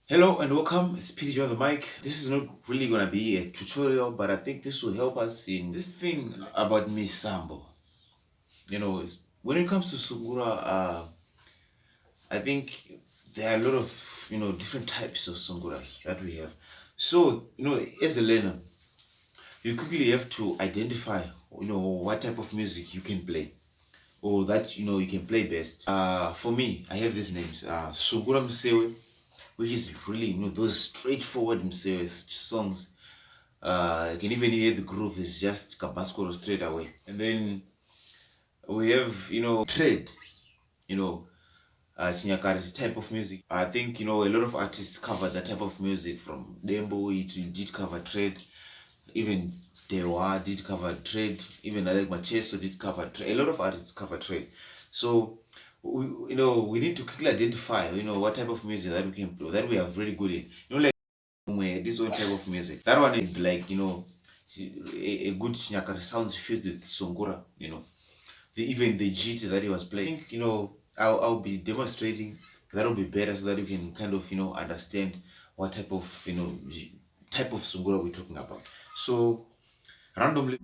Hello and welcome. It's PJ on the mic. This is not really gonna be a tutorial, but I think this will help us in this thing about Misambo. When it comes to Sungura, I think there are a lot of different types of Sunguras that we have. So as a learner, you quickly have to identify what type of music you can play or that you can play best. For me, I have these names: Sungura Msewe, which is really those straightforward Msewe songs. You can even hear the groove is just Kabaskoro straight away. And then we have trade, you know Chinyakari's type of music. I think a lot of artists cover that type of music. From Dembo, it did cover trade. Even Dewa did cover trade. Even Alec Machesto did cover trade. A lot of artists cover trade. So we need to quickly identify what type of music that we can play, that we are very good in. Like this one type of music. That one is like a good Chinyakari sounds fused with Songura. Even the GT that he was playing. I'll be demonstrating. That'll be better so that you can kind of understand what type of type of Sungura we're talking about. So randomly.